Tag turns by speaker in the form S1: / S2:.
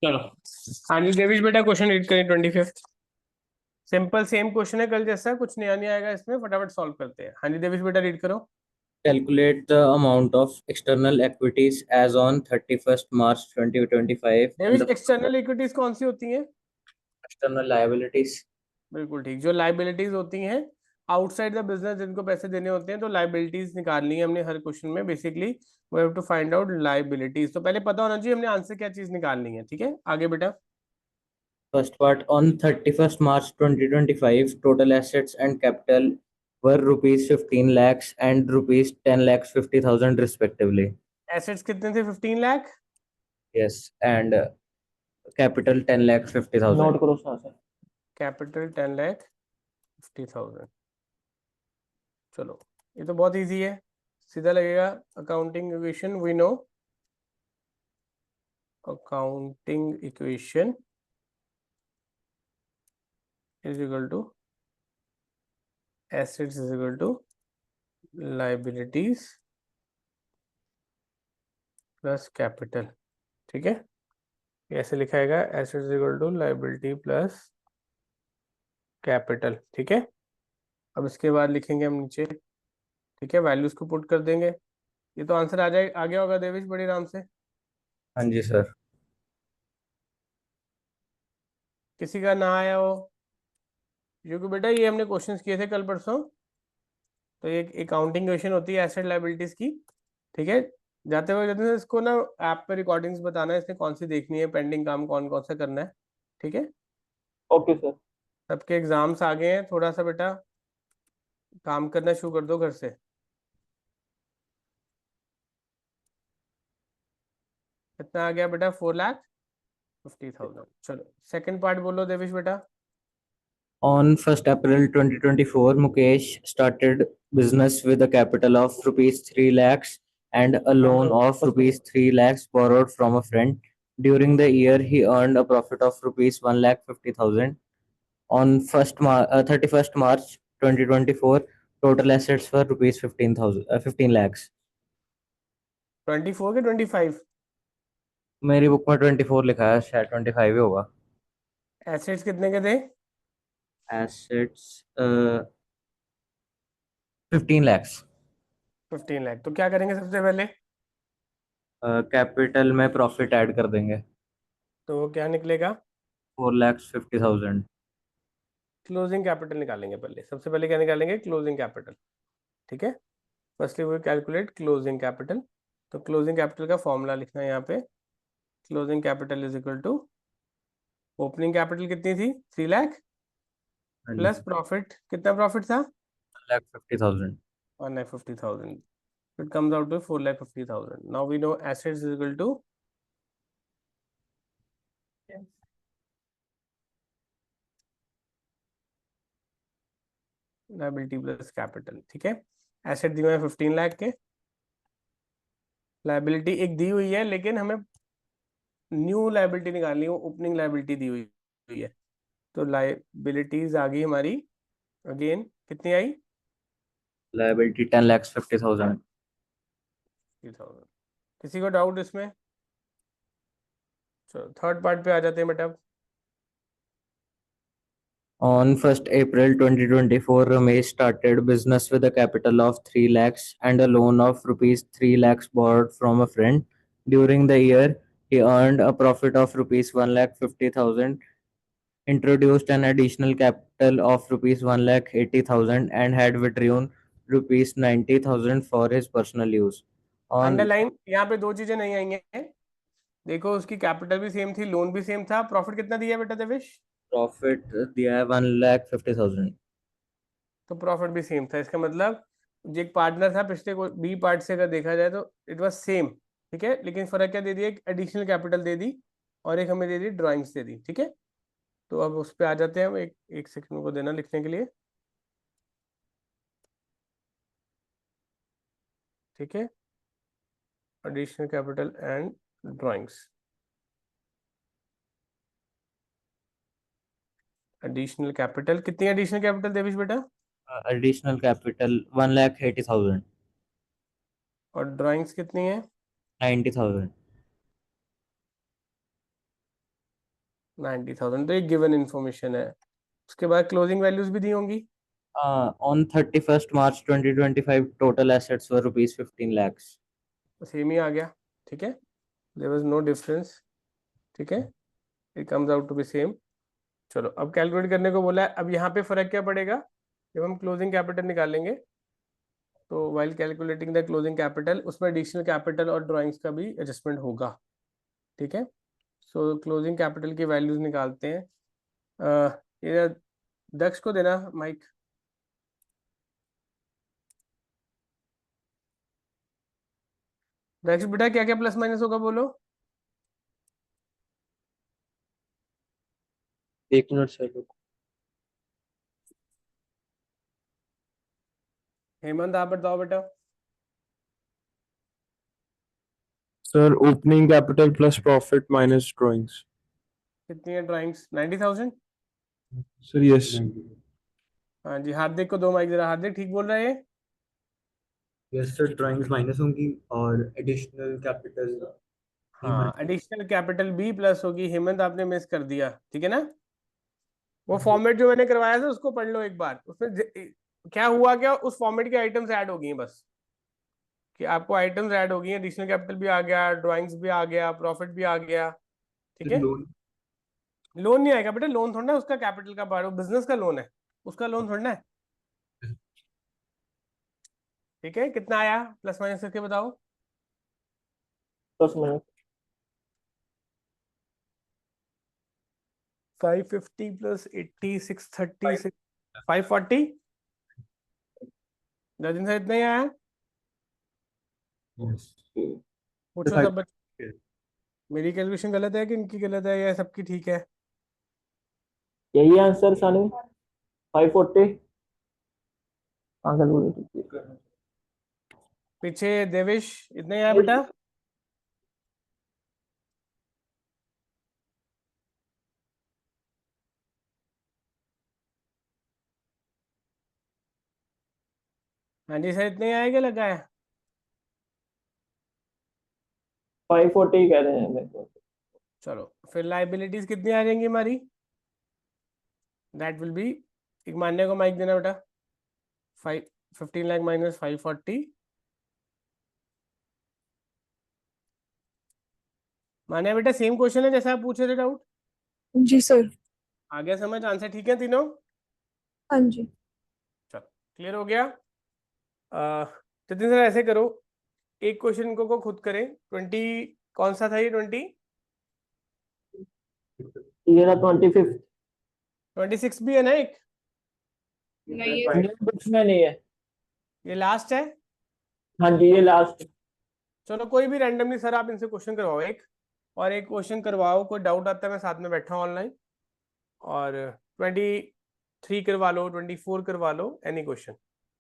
S1: चलो। हाँ जी देवीश बेटा, क्वेश्चन रीड करें 25th। सिंपल सेम क्वेश्चन है कल जैसा, कुछ नया नहीं आएगा इसमें, फटाफट सॉल्व करते हैं। हाँ जी देवीश बेटा रीड करो।
S2: Calculate the amount of external equities as on 31st March 2025 and
S1: देवीश
S2: the
S1: external equities कौन सी होती हैं?
S2: external liabilities.
S1: बिल्कुल ठीक, जो लाइबिलिटीज होती हैं आउटसाइड द बिजनेस, जिनको पैसे देने होते हैं, तो लाइबिलिटीज निकालनी है हमने हर क्वेश्चन में basically. We have to find out liabilities, तो पहले पता होना चाहिए हमने आंसर क्या चीज निकालनी है। ठीक है, आगे बेटा।
S2: First part, on 31st March 2025, total assets and capital were rupees 15 lakhs and rupees 10 lakhs 50,000 respectively.
S1: Assets कितने थे? 15 lakh.
S2: Yes, and capital 10 lakhs 50,000.
S1: Note करो साथ में। कैपिटल 10,50,000। चलो, ये तो बहुत इजी है, सीधा लगेगा। Accounting equation we know. Accounting equation is equal to assets is equal to liabilities plus capital. ठीक है, ये ऐसे लिखाएगा, assets is equal to liability plus capital. ठीक है, अब इसके बाद लिखेंगे हम नीचे। ठीक है, वैल्यूज को पुट कर देंगे। ये तो आंसर आ गया होगा देवेश बड़ी आराम से।
S2: हाँ जी सर।
S1: किसी का ना आया हो? क्योंकि बेटा ये हमने क्वेश्चंस किए थे कल परसों, तो ये अकाउंटिंग क्वेश्चन होती है एसेट लाइबिलिटीज की। ठीक है, जाते हुए इसको ना ऐप पे रिकॉर्डिंग्स बताना है, इसमें कौन सी देखनी है, पेंडिंग काम कौन कौन सा करना है। ठीक है,
S2: ओके सर।
S1: सबके एग्जाम्स आ गए हैं, थोड़ा सा बेटा काम करना शुरू कर दो घर से। कितना आ गया बेटा? 4,50,000। चलो सेकंड पार्ट बोलो देवेश बेटा।
S2: On 1st April 2024, Mukesh started business with a capital of rupees 3 lakhs and a loan of rupees 3 lakhs borrowed from a friend. During the year, he earned a profit of rupees 1 lakh 50,000. On 31st March 2024, total assets were rupees 15 lakhs.
S1: 24 के 25?
S2: मेरी book में 24 लिखा है, शायद 25 ही होगा।
S1: Assets कितने के थे?
S2: Assets 15 lakhs।
S1: 15 लाख। तो क्या करेंगे सबसे पहले?
S2: कैपिटल में प्रॉफिट ऐड कर देंगे।
S1: तो वो क्या निकलेगा?
S2: 4,50,000।
S1: क्लोजिंग कैपिटल निकालेंगे पहले, सबसे पहले क्या निकालेंगे? Closing capital. ठीक है, फर्स्टली वो कैलकुलेट क्लोजिंग कैपिटल। तो क्लोजिंग कैपिटल का फॉर्मूला लिखना है यहाँ पे। Closing capital is equal to, opening capital कितनी थी? 3 लाख
S2: हाँ जी।
S1: प्लस प्रॉफिट, कितना प्रॉफिट था?
S2: 1,50,000।
S1: 1,50,000। It comes out to 4,50,000। Now we know assets is equal to liability plus capital. ठीक है, एसेट दिए हुए हैं 15 लाख के, लायबिलिटी एक दी हुई है, लेकिन हमें न्यू लायबिलिटी निकालनी है, ओपनिंग लायबिलिटी दी हुई है। तो लायबिलिटीज आ गई हमारी, अगेन कितनी आई?
S2: लायबिलिटी 10,50,000।
S1: 3,000। किसी को डाउट इसमें? चलो थर्ड पार्ट पे आ जाते हैं बेटा।
S2: On 1st April 2024, Ramesh started business with a capital of 3 lakhs and a loan of rupees 3 lakhs borrowed from a friend. During the year, he earned a profit of rupees 1 lakh 50,000, introduced an additional capital of rupees 1 lakh 80,000 and had withdrawn rupees 90,000 for his personal use. On
S1: underline, यहाँ पे दो चीजें नहीं आई हैं। देखो, उसकी capital भी same थी, लोन भी सेम था, प्रॉफिट कितना दिया बेटा देवेश?
S2: profit दिया है 1,50,000।
S1: तो प्रॉफिट भी सेम था, इसका मतलब जो एक पार्टनर था पिछले को बी पार्ट से अगर देखा जाए तो इट वाज सेम। ठीक है, लेकिन फर्क क्या दे दिया? एक एडिशनल कैपिटल दे दी और एक हमें दे दी ड्राइंग्स दे दी। ठीक है, तो अब उस पर आ जाते हैं हम। एक एक सेकंड को देना लिखने के लिए। ठीक है, additional capital and drawings. Additional capital कितनी? एडिशनल कैपिटल देविश बेटा?
S2: additional capital 1,80,000।
S1: और ड्राइंग्स कितनी है?
S2: 90,000।
S1: 90,000, तो ये गिवन इंफॉर्मेशन है। उसके बाद क्लोजिंग वैल्यूज भी दी होंगी।
S2: On 31st March 2025, total assets were rupees 15 lakhs.
S1: Same ही आ गया, ठीक है, देयर वाज नो डिफरेंस, ठीक है, it comes out to be same. चलो अब कैलकुलेट करने को बोला है। अब यहाँ पे फर्क क्या पड़ेगा, जब हम क्लोजिंग कैपिटल निकालेंगे तो while calculating the closing capital उसमें एडिशनल कैपिटल और ड्राइंग्स का भी एडजस्टमेंट होगा, ठीक है। सो क्लोजिंग कैपिटल की वैल्यूज निकालते हैं। ये दक्ष को देना माइक। दक्ष बेटा क्या क्या प्लस माइनस होगा बोलो।
S2: एक मिनट सर।
S1: हेमंत आप बताओ बेटा।
S3: Sir, opening capital plus profit minus drawings.
S1: कितनी है ड्राइंग्स, 90,000।
S3: Sir, yes.
S1: हाँ जी, हार्दिक को दो माइक जरा। हार्दिक ठीक बोल रहा है ये?
S4: यस सर, ड्राइंग्स माइनस होंगी और एडिशनल कैपिटल
S1: हाँ, एडिशनल कैपिटल बी प्लस होगी। हेमंत आपने मिस कर दिया, ठीक है ना। वो फॉर्मेट जो मैंने करवाया था उसको पढ़ लो एक बार, उसमें क्या हुआ, क्या उस फॉर्मेट के आइटम्स ऐड हो गई हैं बस, कि आपको आइटम्स ऐड हो गई हैं। एडिशनल कैपिटल भी आ गया, ड्राइंग्स भी आ गया, प्रॉफिट भी आ गया, ठीक है।
S4: लोन
S1: लोन नहीं आएगा बेटा, लोन थोड़ा ना उसका कैपिटल का पार्ट, बिजनेस का लोन है, उसका लोन थोड़ा ना है, ठीक है। कितना आया प्लस माइनस करके बताओ।
S2: Plus minus
S1: 550 plus 80 630 540। Jatin sir इतना ही आया। पूछो सब बच्चे, मेरी कैलकुलेशन गलत है कि इनकी गलत है या सबकी ठीक है।
S2: यही आंसर सानू 540। हाँ सर
S1: पीछे देवेश इतना ही आया बेटा। हाँ जी सर इतने ही आया, क्या लगा है।
S2: 540 कह रहे हैं मेरे को।
S1: चलो फिर लाइबिलिटीज कितनी आ जाएंगी हमारी, दैट विल बी, एक मान्य को माइक देना बेटा। 15 लाख माइनस 540। मान्य बेटा सेम क्वेश्चन है जैसा आप पूछे थे डाउट।
S5: जी सर।
S1: आ गया समझ, आंसर ठीक है तीनों।
S5: हाँ जी।
S1: चलो क्लियर हो गया। जतिन सर ऐसे करो, एक क्वेश्चन को खुद करें। 20 कौन सा था ये, 20
S2: ये ना 25th
S1: 26 भी है ना एक,
S2: बुक्स में नहीं है।
S1: ये लास्ट है।
S2: हाँ जी ये लास्ट।
S1: चलो कोई भी रैंडमली सर आप इनसे क्वेश्चन करवाओ एक, और एक क्वेश्चन करवाओ, कोई डाउट आता है मैं साथ में बैठा हूँ ऑनलाइन। और 23 करवा लो, 24 करवा लो, एनी क्वेश्चन।